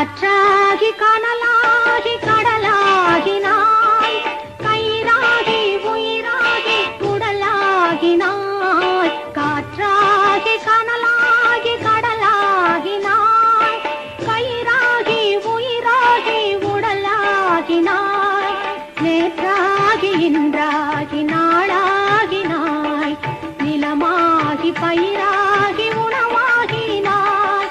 காற்றாகி கனலாகி கடலாகினாய், கயிறாகி உயிராகி உடலாகினாய். காற்றாகி கனலாகி கடலாகினாய், கயிறாகி உயிராகி உடலாகினாய். நேற்றாகி இன்றாகி நாளாகினாய், நிலமாகி பயிராகி உணவாகினாய்.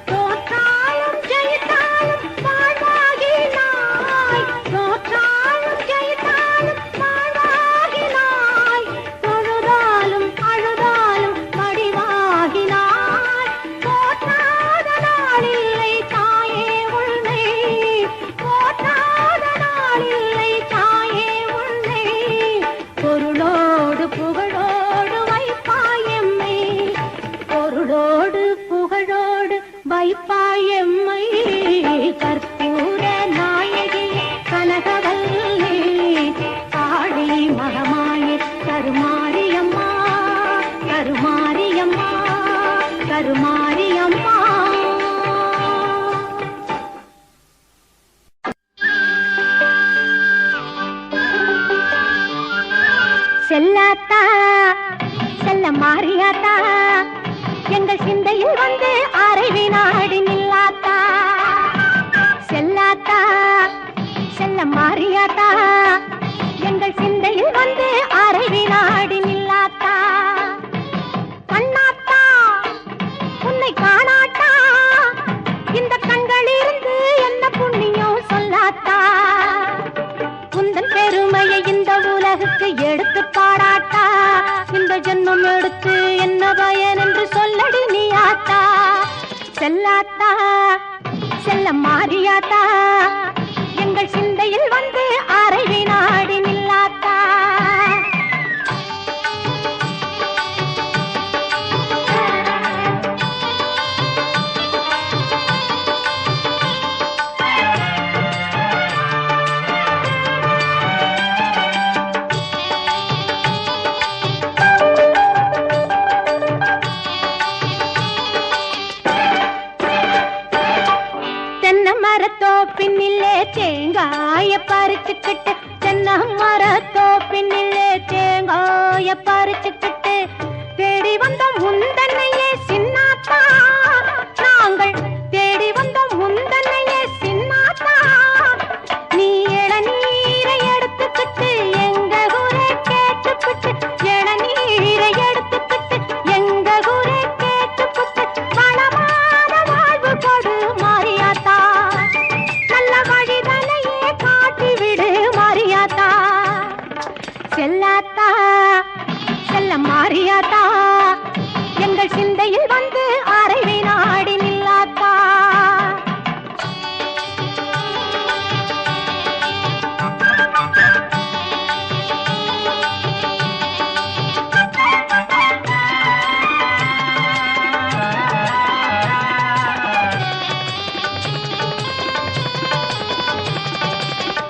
தோற்றாலும் ஜெயித்தாலும் வாழ்வாகினாய், தோற்றாலும் ஜெயித்தாலும் வாழ்வாகினாய். தொழுதாலும் அழுதாலும் வடிவாகினாய். போற்றாத நாளில்லை தாயே உன்னை, போற்றாத நாளில்லை தாயே உன்னை. பொருளோடு புகழோடு வைப்பாயம்மை, பொருளோடு புகழோடு வைப்பாயம்மை. கற்பூர நாயகி கனகவல்லி, காளி மகமாயி கருமாரியம்மா, கருமாரியம்மா, கருமாரியம்மா. செல்லாத்தா செல்ல மாறியாத்தா, எங்கள் சிந்தையில் வந்து அரை வினாடி நில்லாத்தா. செல்லாத்தா செல்ல மாறியாத்தா, எங்கள் சிந்தையில் வந்து அரை வினாடி நில்லாத்தா. கண்ணாத்தா உன்னை காணாட்டா, இந்த கண்களிலிருந்து என்ன புண்ணியம் சொல்லாத்தா. உந்தன் பெருமையை இந்த உலகுக்கு எடுத்து பாடாட்டா, இந்த ஜென்மம் எடுத்து என்ன பயன் என்று சொல்லடி நீ ஆத்தா. செல்லாத்தா செல்ல மாறியாத்தா, எங்கள் சிந்தையில் வந்து அரை வினாடி நில்லாத்தா. மரத்தோப்பினிலே தேங்காய பறிச்சுக்கிட்டு, தென்னை மரத்தோப்பினிலே தேங்காய பறிச்சுக்கிட்டு தேடி வந்தோம் முந்தன்னையே சின்னாத்தா. நாங்கள் தேடி வந்தோம் முந்தன்னையே சின்னாத்தா. நீ இளநீரை எடுத்துக்கிட்டு எங்க ஊரை கேட்டுக்கிட்டு, இளநீரை எடுத்துக்கிட்டு எங்க ஊரை கேட்டுக்கிட்டு, வளமான வாழ்வு கொடு மாரியாத்தா. நல்ல வழிதலையே காட்டிவிடு மாரியாத்தா. செல்லாத்தா செல்ல மாரியாத்தா, எங்கள் சிந்தையில் வந்து அரை வினாடி நில்லாத்தா.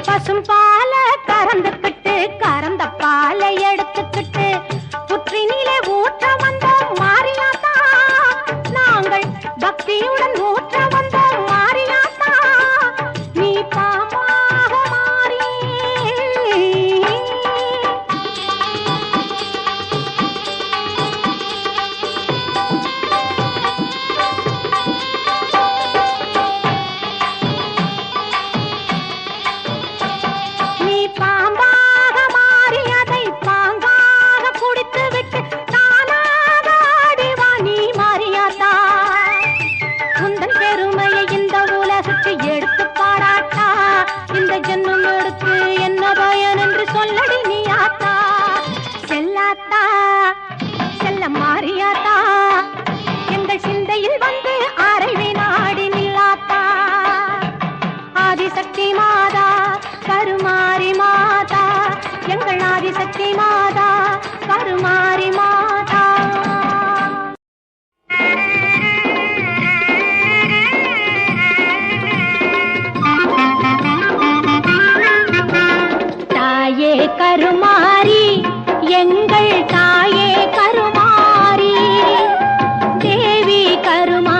பசும் பால கறந்துக்கிட்டு, கறந்த பாலை எடுத்துக்கிட்டு புற்றினிலே ஊற்ற வந்தோம் மாரியாத்தா. நாங்கள் பக்தியுடன் ஊற்ற வந்தோம் மாரியாத்தா. நீ பாம்பாக மாறி நீ பாம்பாக மாறி அதை பாங்காக குடித்து விட்டு தானாக ஆடிவா நீ மாரியாத்தா. உந்தன் பெருமையை இந்த உலகுக்கு எடுத்து பாடாட்டா, இந்த ஜென்மம் எடுத்து என்ன பயன் என்று சொல்லடி நீ ஆத்தா. செல்லாத்தா செல்ல மாரியாத்தா, எங்கள் சிந்தையில் வந்து அரை வினாடி நில்லாத்தா. ஆதிசக்தி மாதா கருமாரி மாதா, எங்கள் ஆதிசக்தி மாதா கருமாரி மாதா. தாயே கருமாரி, எங்கள் தாயே கருமாரி, தேவி கருமாரி.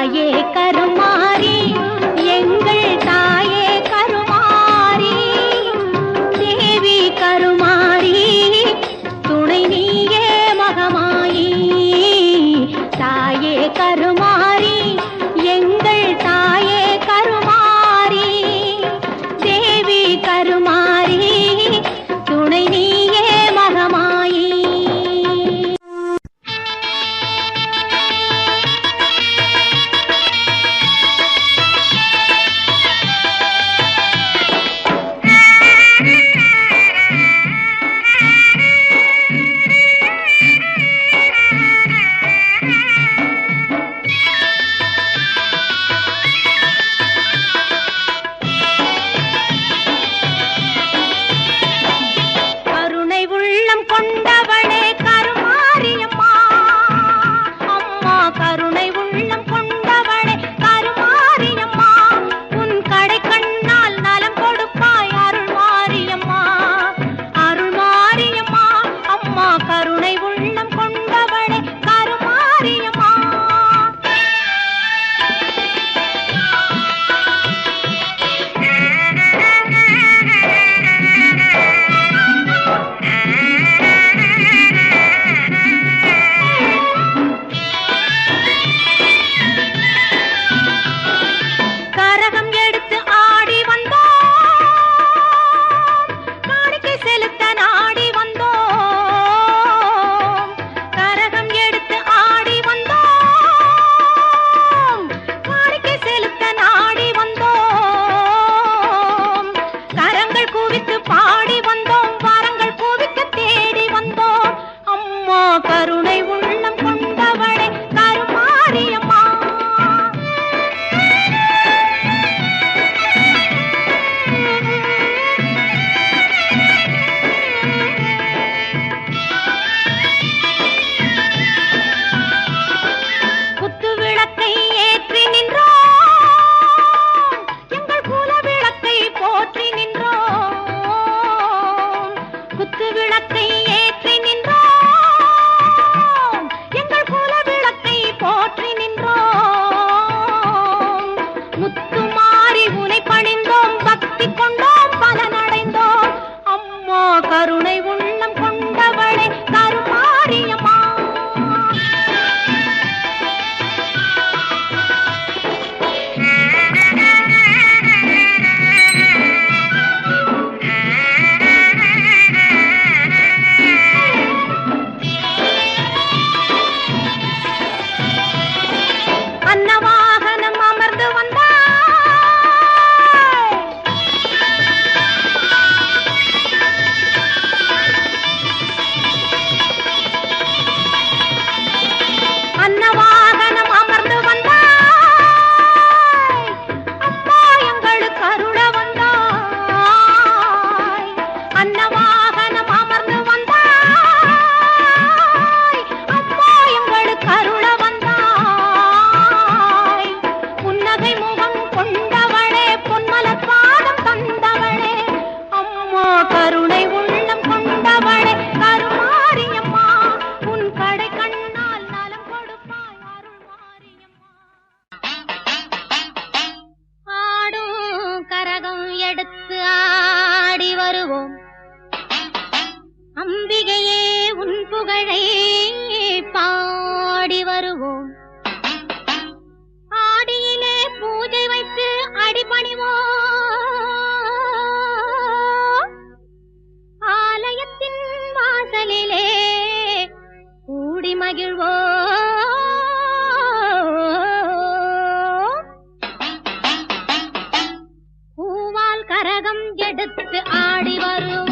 தாயே கருமாரி எங்கள் தாயே கருமாரி தேவி கருமாரி துணை நீயே மகமாயி தாயே கருமாரி எங்கள் தாயே கருமாரி தேவி கருமாரி துணை நீயே மகமாயி கொண்டவளே கருமாரியம்மா அம்மா கருணை உள்ளம் கொண்டவளே கருமாரியம்மா உன் கடை கண்ணால் நலம் கொடுப்பாய் அருள் மாரியம்மா அம்மா கருணை உள்ளம் கொண்டவளே கருமாரியம்மா கருணை உள்ளம் கொண்டவளே கருமாரியம்மா குத்து விளக்கை ஏற்றி நின்றோம் எங்கள் குல விளக்கை போற்றி நின்றோம் குத்து விளக்கை ஏற்றி நின்றோம் போற்றி நின்றோம் முத்துமாரி உனை பணிந்தோம் பக்தி கொண்டோம் பலனடைந்தோம் அம்மா கருணை உள்ளம் கொண்டவளே கருமாரியம்மா அன்னவாகனம் அமர்ந்து வந்தாய் அன்னவாகனம் அமர்ந்து வந்தாய் அம்மா எங்களுக்கு அருள வந்தாய் அன்னவாகனம் அமர்ந்து வந்தாய் அம்மா எங்களுக்கு அருள கருணை உள்ளம் கொண்டவளே கருமாரியம்மா உன் கடை கண்ணால் நலம் கொடுப்பாய் அருள் மாரியம்மா ஆடும் கரகம் எடுத்து ஆடி வருவோம் அம்பிகையே உன் புகழை பாடி வருவோம் ஆடியிலே பூஜை வைத்து அடிபணிவோம் ஆலயத்தின் வாசலிலே கூடி மகிழ்வோம் பூவால் கரகம் எடுத்து ஆடி வருவோம்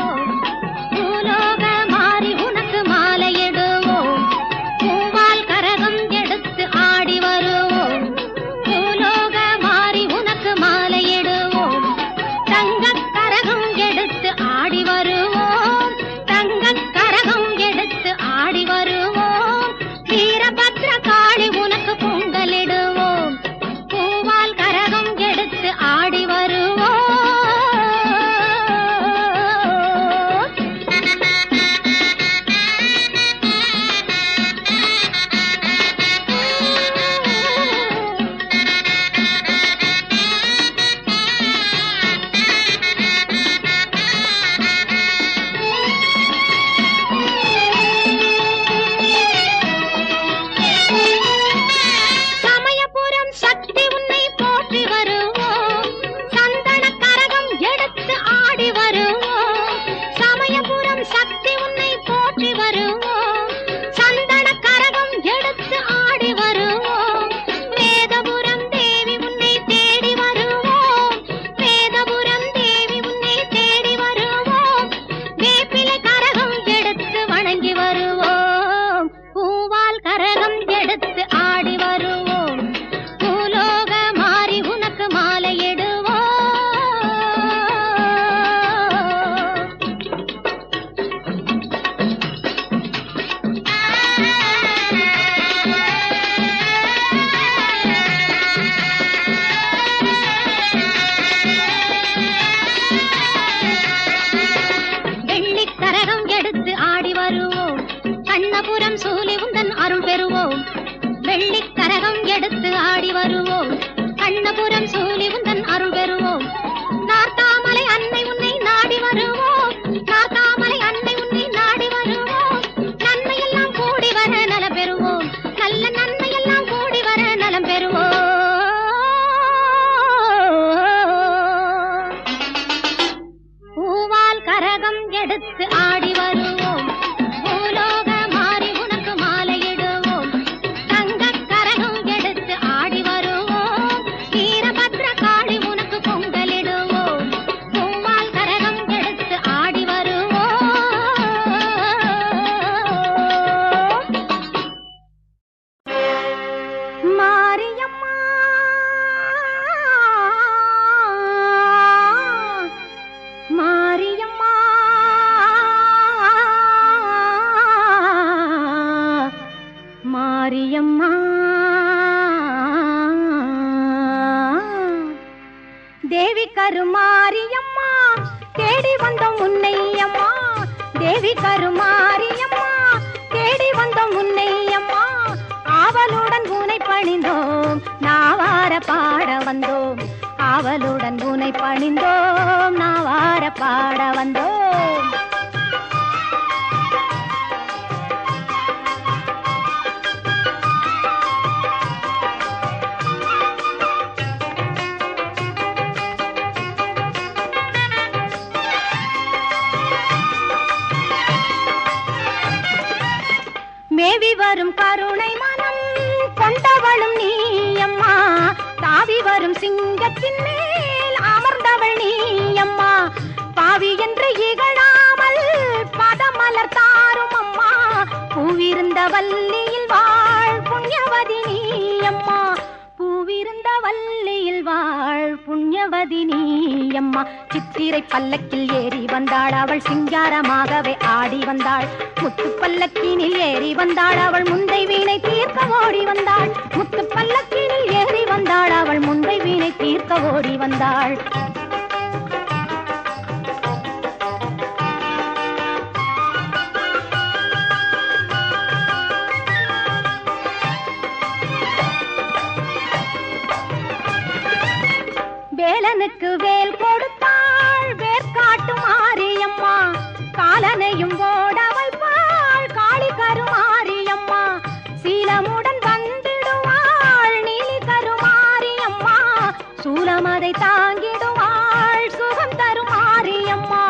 எடுத்து ஆடி வருவோம். கண்ணபுரம் சூலி உந்தன் அருள் பெறுவோம். நார்த்தாமலை அன்னை உன்னை நாடி வருவோம். நார்த்தாமலை அன்னை உன்னை நாடி வருவோம். நன்மையெல்லாம் கூடி வர நலம் பெறுவோம். நல்ல நன்மையெல்லாம் கூடி வர நலம் பெறுவோம். பூவால் கரகம் எடுத்து ஆடி வருவோம். பூலோக மாறி உனக்கு மாலையிடுவோம். தங்கக் கரகம் எடுத்து ஆடி வருவோம். வீரபத்ர காளி உனக்கு பொங்கலிடுவோம். பூவால் கரகம் எடுத்து ஆடி வருவோம். மாரியம்மா மாரியம்மா மாரியம்மா தேவி கருமாரியம்மா தேடி வந்தோம் உன்னையம்மா. தேவி கருமாரியம்மா தேடி வந்தோம் உன்னையம்மா. ஆவலுடன் உனை பணிந்தோம் நாவார பாட வந்தோம். ஆவலுடன் உனை பணிந்தோம் நாவார பாட வந்தோம். மேவி வரும் கருணை மனம் கொண்டவளும் நீயம்மா. தாவி வரும் சிங்கத்தின் மேல் அமர்ந்தவள் நீயம்மா. பாவி என்று இகழாமல் பதமலர் தாரும் அம்மா. பூவிருந்த வல்லியில் வாழ் புண்ணியவதி நீயம்மா. பூவிருந்த வல்லியில் வாழ் புண்ணியவதி நீயம்மா. சித்திரை பல்லக்கில் ஏறி வந்தாள் அவள் சிங்காரமாகவே ஆடி வந்தாள். முத்து பல்லக்கினில் ஏறி வந்தாள் அவள் முந்தை வீணை தீர்க்க ஓடி வந்தாள். முத்து பல்லக்கினில் ஏறி வந்தாள் அவள் முந்தை வீணை தீர்க்க ஓடி வந்தாள். வேலனுக்கு வேல் கொடுத்தாள் வேர்காட்டு மாரியம்மா. காலனையும் ஓட வைப்பாள் காளி கருமாரியம்மா. சீலமுடன் வந்திடுவாள் நீலி கருமாரியம்மா. சூலமதை தாங்கிடுவாள் சுகம் தருமாரியம்மா.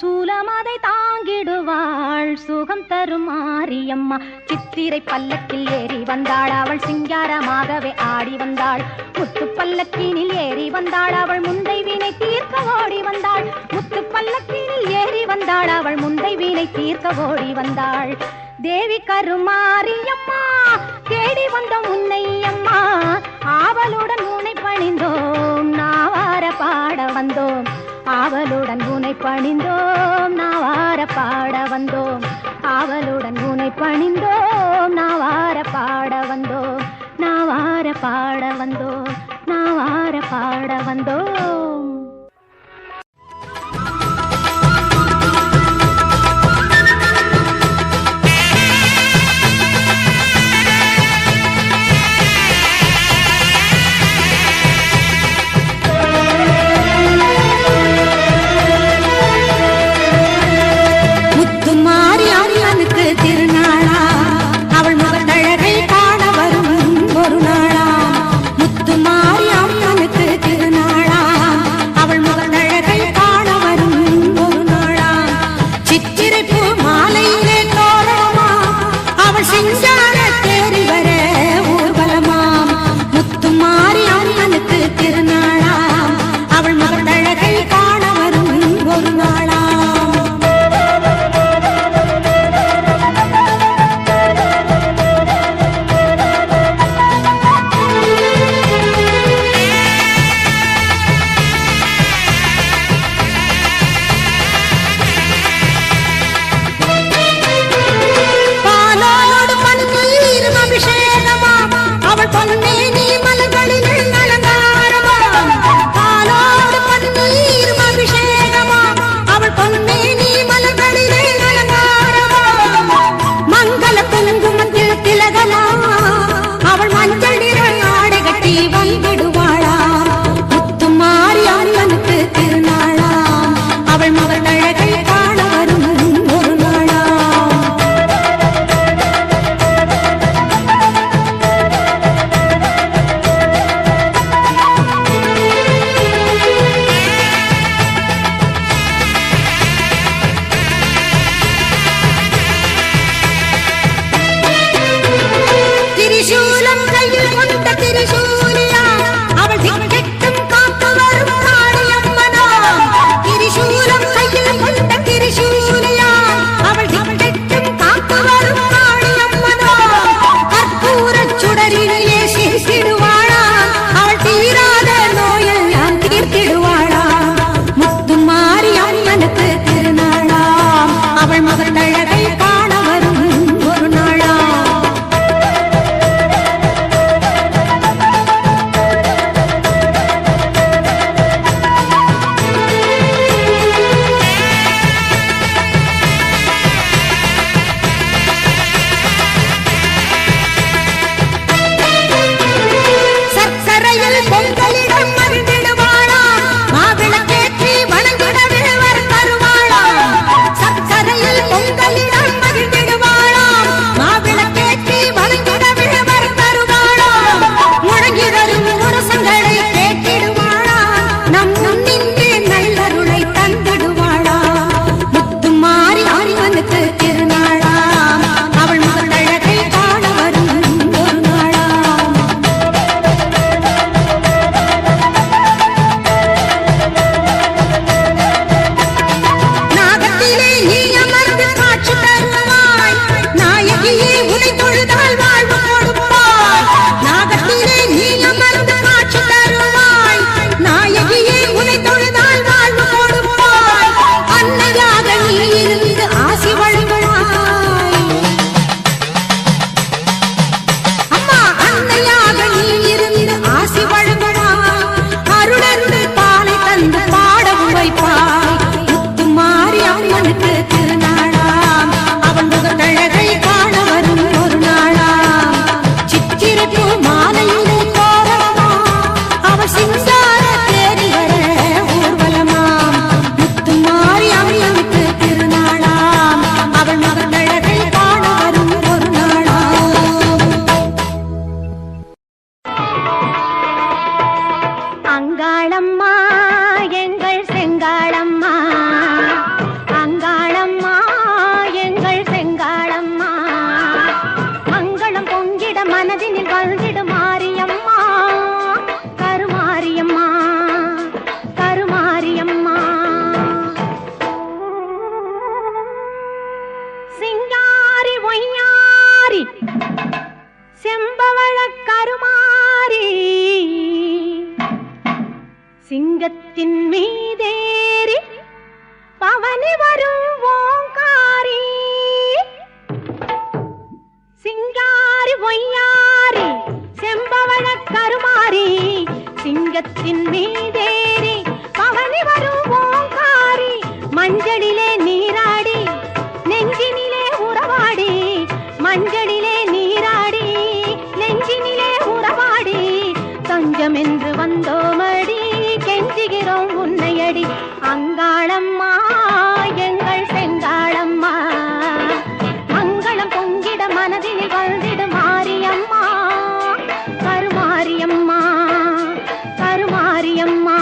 சூலமதை தாங்கிடுவாள் சுகம் தருமாரியம்மா. சித்திரை பல்லக்கில் ஏறி வந்தாள் அவள் சிங்காரமாகவே ஆடி வந்தாள். முத்து பல்லக்கினில் ஏறி வந்தாள் அவள் முந்தை வீணை தீர்க்க ஓடி வந்தாள். முத்து பல்லக்கினில் ஏறி வந்தாள் அவள் முந்தை வீணை தீர்க்க ஓடி வந்தாள். தேவி கருமாரியம்மா தேடி வந்தோம் உன்னையம்மா. ஆவலுடன் உனை பணிந்தோம் நாவார பாட வந்தோம். ஆவலுடன் உனை பணிந்தோம் நாவார பாட வந்தோம். ஆவலுடன் உனை பணிந்தோம் நாவார பாட வந்தோம். நாவார பாட வந்தோம். நாவார பாட வந்தோம். திரிசூலியா அவள் திக்கெட்டும் காத்து வரும் காளியம்மனா திரிசூலம் கையில் கொண்ட திரிசூலியா அவள் திக்கெட்டும் காத்து வரும் காளியம்மனா கற்பூரச் சுடரிலே சிரித்திடுவாளா அவள் தீராத நோயெல்லாம் தீர்த்திடுவாளா முத்து மாறி அம்மனுக்கு திருநாளாம் அவள் மகள் அழகை காண வரும் ஒரு நாளா சர்க்கரையில் பொங்கலிடம் மகிழ்ந்திடுவாளா மாவிளக்கேற்றி வணங்கிடவே வரம் தருவாளா சர்க்கரையில் பொங்கலிடம் மகிழ்ந்திடுவாளா மாவிளக்கேற்றி வணங்கிடவே வரம் தருவாளா முழங்கி வரும் முரசங்களை கேட்டிடுவாளா நம் முன்னின்று நல்லருளை தந்திடுவாளா முத்து மாறி அம்மனுக்கு திருநாளா அவள் மகள் அழகை காண வரும் ஒரு நாளா நாகத்திலே நீ அமர்ந்து காட்சி தருவாய் நாயகியே உனை தொழுதால் வாழ்வு கொடுப்பாய் நாகத்திலே நீ அமர்ந்து காட்சி தருவாய் நாயகியே உனை தொழுதால் வாழ்வு கொடுப்பாய் அன்னையாக நீ இருந்து ஆசி வழங்குவாய் அம்மா அன்னையாக நீ இருந்து ஆசி வழங்குவாய் அருளருந்து பாலை தந்து பாடவும் வைப்பாய் முத்து மாறி அம்மனுக்கு திருநாளாம் அவன் முகத் அழகை காண வரும் ஒரு நாளாம் சித்திரை பூ மாலையிலே தோரணமா அவள் சிங்கார தேடி வர ஊர்வலமாம் முத்து மாறி அம்மனுக்கு திருநாளாம் அவள் மகன் அழகை காண வரும் ஒரு நாளாம் அங்காளம்மா எங்கள் செங்காளம்மா அங்காளம்மா எங்கள் செங்காளம்மா மங்களம் பொங்கிட மனதினில் வாழ்ந்திட மாரியம்மா கருமாரியம்மா கருமாரியம்மா சிங்காரி ஒய்யாரி செம்பவள கருமாரி சிங்கத்தின் மீதேறி பவனி வரும் ஓங்காரி சிங்காரி ஒய்யாரி செம்பவள கருமாரி சிங்கத்தின் மீதேறி பவனி வரும் ஓங்காரி மஞ்சளிலே நீராடி நெஞ்சினிலே உறவாடி மஞ்சளிலே நீராடி நெஞ்சினிலே உறவாடி தஞ்சம் என்று வந்தோமடி கெஞ்சுகிறோம் உன்னையடி அங்காளம்மா எங்கள் செங்காளம்மா மங்களம் பொங்கிட மனதில் வாழ்ந்திட மாரியம்மா கருமாரியம்மா கருமாரியம்மா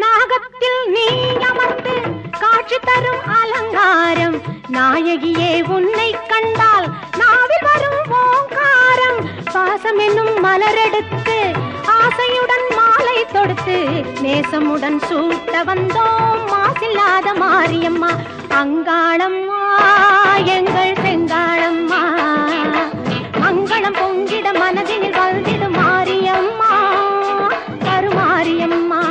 நாகத்தில் நீ அமர்ந்து காட்சி தரும் அலங்காரம் நாயகியே உன்னை கண்டால் நாவில் வரும் ஓங்காரம் பாசம் என்னும் மலரெடுத்து ஆசையுடன் மாலை தொடுத்து நேசமுடன் சூட்ட வந்தோம் மாசில்லாத மாரியம்மா அங்காளம்மா எங்கள் செங்காளம்மா மங்களம் பொங்கிட மனதினில் வாழ்ந்திட மாரியம்மா கருமாரியம்மா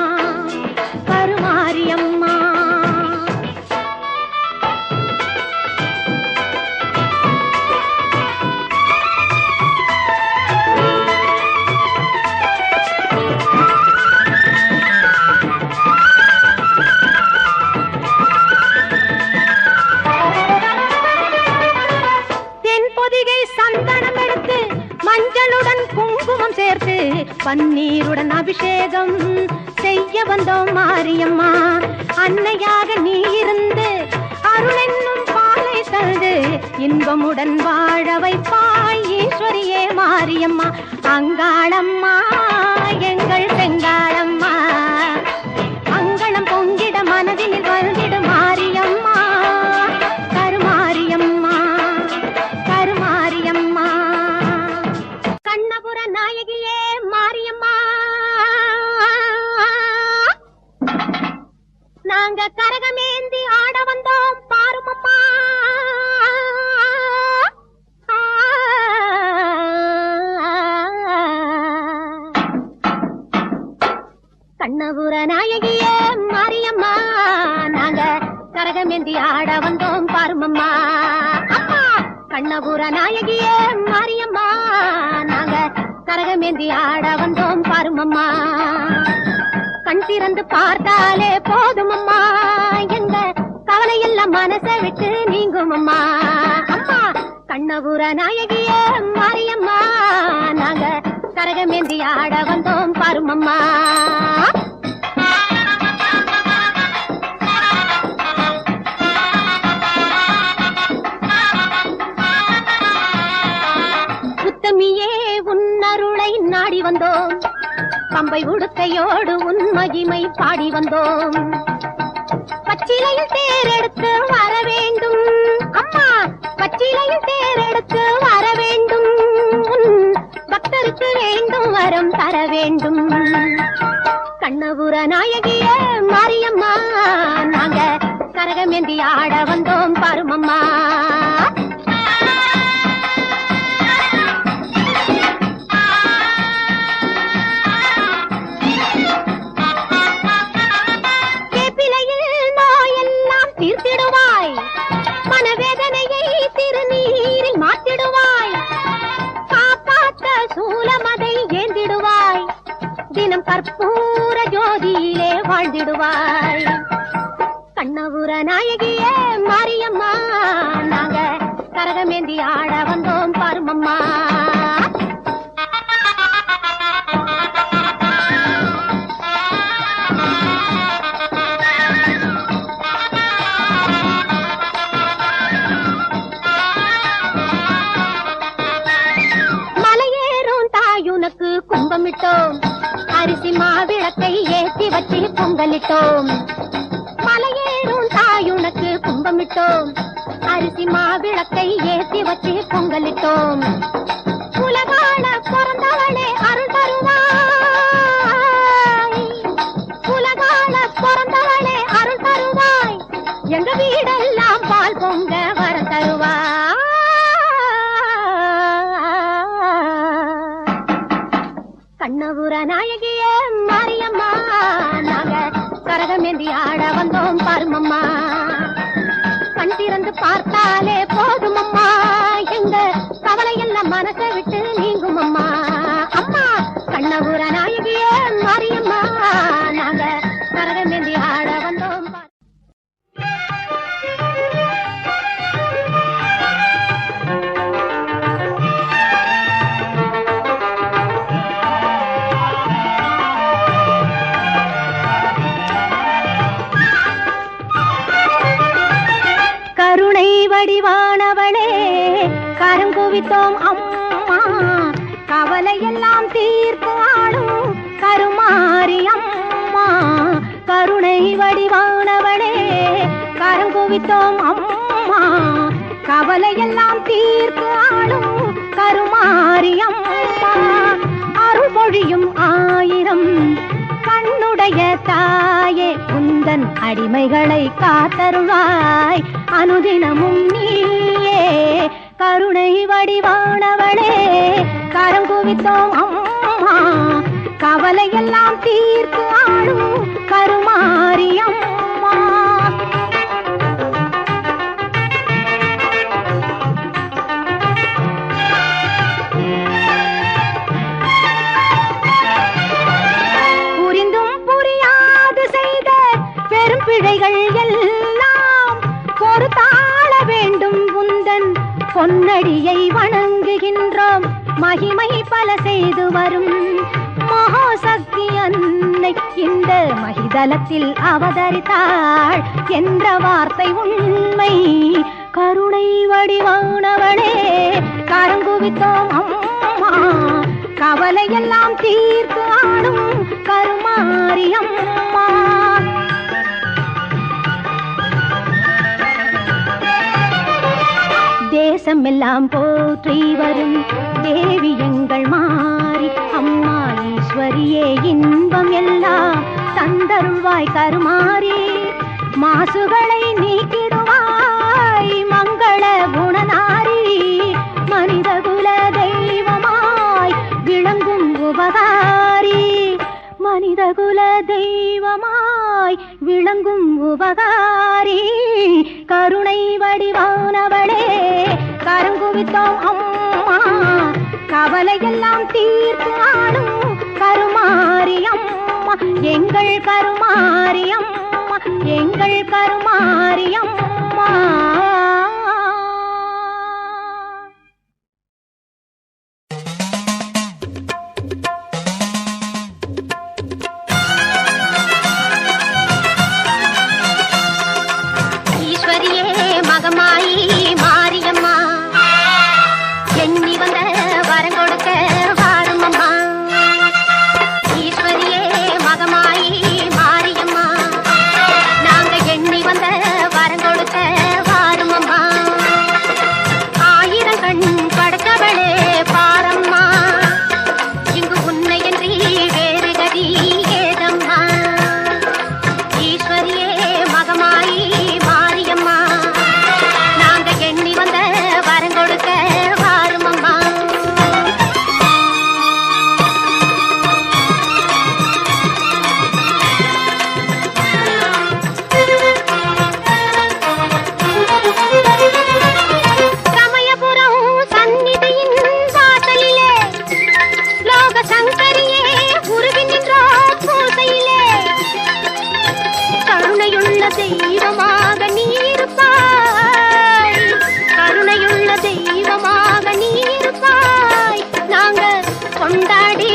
கருமாரியம்மா பன்னீருடன் அபிஷேகம் செய்ய வந்தோம் மாரியம்மா. அன்னையாக நீ இருந்து அருள் என்னும் பாலை தந்து இன்பமுடன் வாழ வைப்பாய் ஈஸ்வரியே மாரியம்மா. அங்காளம்மா எங்கள் செங்காளம்மா, அங்களம் பொங்கிட மனதில் வந்திடு மாரியம்மா. கருமாரியம்மா கருமாரியம்மா, கண்ணபுர நாயகியே மாரியம்மா. நாங்க கரகமேந்தி ஆட வந்தோம் பாருமம்மா. கண்ணபுர நாயகியே மாரியம்மா, நாங்க கரகமேந்தி ஆட வந்தோம் பாருமம்மா. அம்மா கண்ணபுர நாயகியே மாரியம்மா, நாங்க கரகமேந்தி ஆட வந்தோம் பாருமம்மா. கண் திறந்து பார்த்தாலே போதும் அம்மா, எங்க கவலை எல்லாம் மனசை விட்டு நீங்கும் அம்மா. அம்மா கண்ணபுர நாயகியே மாரியம்மா, நாங்க கரகமேந்தி ஆட வந்தோம் பாருமம்மா. உத்தமியே உன்னருளை நாடி வந்தோம், பம்பை உடுக்கையோடு உன் மகிமை பாடி வந்தோம். பச்சிலையில் தேரெடுத்து வர வேண்டும் அம்மா, பச்சிலையில் தேரெடுத்து வர வேண்டும். உன் பக்தருக்கு வேண்டும் வரம் தர வேண்டும். கண்ணபுர நாயகியே மாரியம்மா, நாங்க கரகமேந்தி ஆட வந்தோம் பாருமம்மா. தீர்த்திடுவாய் மனவேதனையை திருநீரில் மாற்றிடுவாய், காப்பாற்ற சூலமதை ஏந்திடுவாய், தினம் கற்பூர ஜோதியிலே வாழ்ந்திடுவாய். கண்ணபுர நாயகியே மாரியம்மா, நாங்க கரகமேந்தி ஆட வந்தோம் பாருமம்மா. கும்பமிட்டோம், அரிசி மாவிளக்கை ஏற்றி வச்சு பொங்கலிட்டோம். மலையேறும் தாயுனக்கு கும்பமிட்டோம், அரிசி மாவிளக்கை ஏற்றி வச்சு பொங்கலிட்டோம். உலகான பிறந்தவளே அருள் தருவாய், உலகான பிறந்தவளே அருள் தருவாய், எங்க வீடெல்லாம் பால் பொங்க வர தருவாய். கண்ணபுர நாயகியே மாரியம்மா, நாங்க கரகமேந்தி ஆட வந்தோம் பாருமம்மா. கண் திறந்து பார்த்தாலே போதும் அம்மா, எங்க கவலை எல்லாம் மனசை விட்டு நீங்கும் அம்மா. அம்மா கண்ணபுர நாயகியே மாரியம்மா, நாங்க கரகமேந்தி ஆட வந்தோம். கருணை வடிவானவளே கரங்குவித்தோம் அம்மா, கவலையெல்லாம் தீர்த்து ஆடும் கருமாரி அம்மா. கருணை வடிவானவளே கரங்குவித்தோம் அம்மா, கவலையெல்லாம் தீர்த்து ஆடும் கருமாரி அம்மா. அருள் பொழியும் ஆயிரம் கண்ணுடைய தாயே, உந்தன் அடிமைகளை காத்தருள்வாய் அனுதினமும் நீயே. கருணை வடிவானவளே கரம் குவித்தோம் அம்மா, கவலையெல்லாம் தீர்த்து ஆடும் கருமாரி அம்மா. பிழைகள் எல்லாம் பொறுத்தாள வேண்டும் உந்தன் பொன்னடியை வணங்குகின்றோம். மகிமை பல செய்து வரும் மகாசக்தி அன்னை இந்த மகிதலத்தில் அவதரித்தாள் என்ற வார்த்தை உண்மை. கருணை வடிவானவளே கரங்குவித்தோம் அம்மா கவலையெல்லாம் தீர்த்து ஆடும் கருமாரியம்மா தேசம் எல்லாம் போற்றி வரும் தேவி எங்கள் மாறி அம்மா ஈஸ்வரியே இன்பம் எல்லாம் தந்தருள்வாய் கருமாறி மாசுகளை நீக்கிடுவாய் மங்கள குணநாரி மனிதகுல தெய்வமாய் விளங்கும் உபகாரி மனிதகுல தெய்வமாய் விளங்கும் உபகாரி கருணை வடிவானவளே கரங்குவித்தோம் அம்மா கவலையெல்லாம் தீர்த்து ஆடும் கருமாரியம்மா எங்கள் கருமாரியம்மா எங்கள் கருமாரியம்மா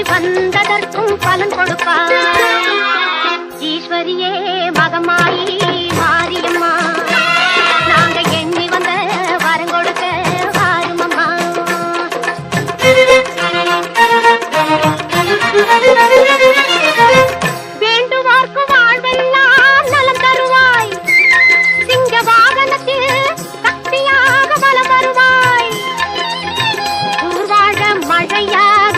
வந்ததற்கும் பலன் கொடுப்பாய் ஈஸ்வரியே மகமாயி மாரியம்மா நாங்க எண்ணி வந்த வரம் கொடுக்க வாருமம்மா வேண்டுவார்க்கு வாழ்வெல்லாம் நலம் தருவாய் சிங்க வாகனத்தில் சக்தியாக பலம் வருவாய் ஊர்வாழ மழையாக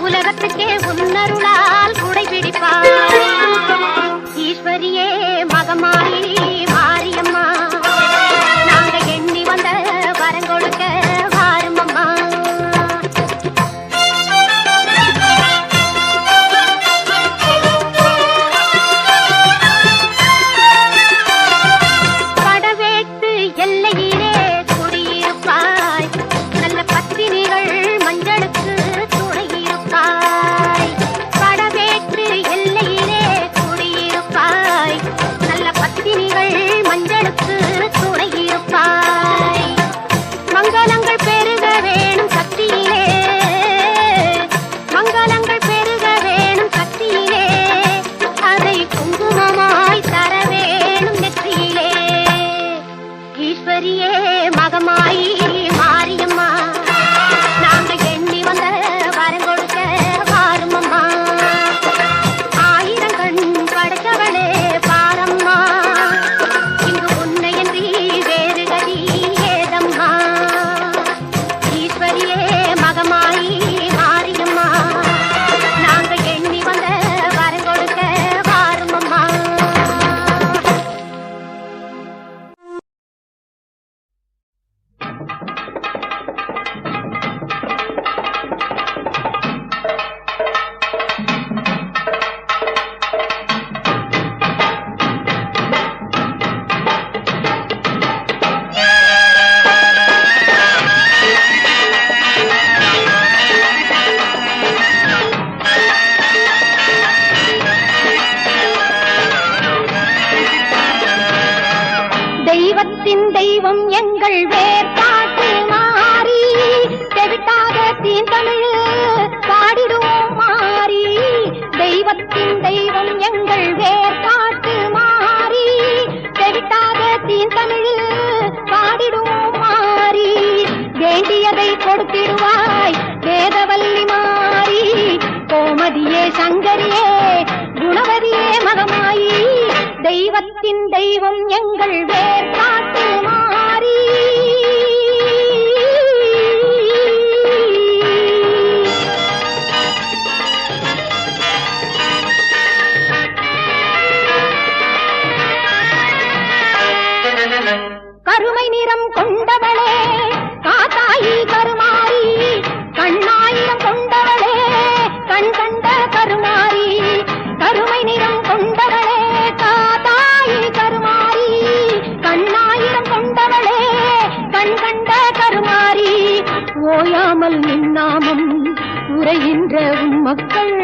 உலகத்துக்கே உன்னருளால் குடை பிடிப்பாய் ஈஸ்வரியே மகமாயி மாரியம்மா நாங்க எண்ணி வந்த வரம் கொடுக்க வாருமம்மா படவேட்டு எல்லையிலே குடியிருப்பாய் நல்ல பத்தினிகள் மஞ்சளுக்கு படவேற்று எல்லையிலே குடியிருப்பாய் நல்ல பத்தினிகள் மஞ்சளுக்கு துணையிருப்பாய் மங்களங்கள் பெருக வேணும் சக்தியிலே மங்களங்கள் பெருக வேணும் சக்தியிலே அதை குங்குமமாய் தர வேணும் நெற்றியிலே ஈஸ்வரியே மகமாயி மாரியம்மா நாங்க எண்ணி வந்த வரம் கொடுக்க வாருமம்மா ஆயிரம் கண் படைத்தவளே பாரம்மா இங்கு உன்னையன்றி வேறு கதி ஏதம்மா ஈஸ்வரியே மகமாயி மாரியம்மா நாங்க எண்ணி வந்த வரம் கொடுக்க வாருமம்மா தெய்வத்தின் தெய்வம் எங்கள் வேர்பாட்டு மாறி தெவிட்டாத தீந்தமிழ் பாடிடுவோம் மாறி தெய்வத்தின் தெய்வத்தின் தெய்வம் எங்கள் வேர்காட்டு மாறி கருமை நிறம் கொண்டவளே காத்தாயி கருமாரி கண்ணாயிரம் கொண்டவளே கண் கண்ட கருமாரி கருமை நிறம் கொண்டவளே காத்தாயி கருமாரி கண்ணாயிரம் கொண்டவளே கண் கண்ட கருமாரி ஓயாமல் நின்னாமம் உரைகின்ற உன் மக்கள்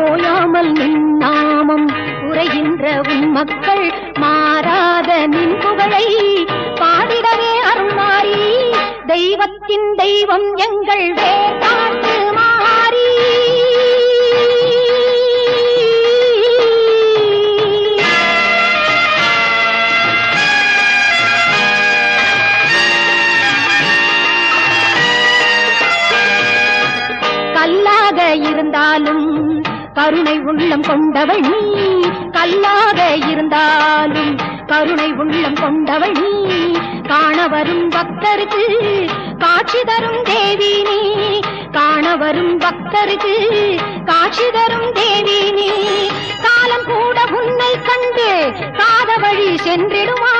ஓயாமல் நின்னாமம் உரைகின்ற உன் மக்கள் மாறாத நின் புகழை பாடிடவே அருள்மாரி தெய்வத்தின் தெய்வம் எங்கள் வேர்காட்டு மாறி கல்லாக இருந்தாலும் கருணை உள்ளம் கொண்டவள் நீ கல்லாக இருந்தாலும் கருணை உள்ளம் கொண்டவள் நீ காண வரும் பக்தருக்கு காட்சி தரும் தேவி நீ காண வரும் பக்தருக்கு காட்சி தரும் தேவி நீ காலம் கூட உன்னை கண்டு காத வழி சென்றிடுமா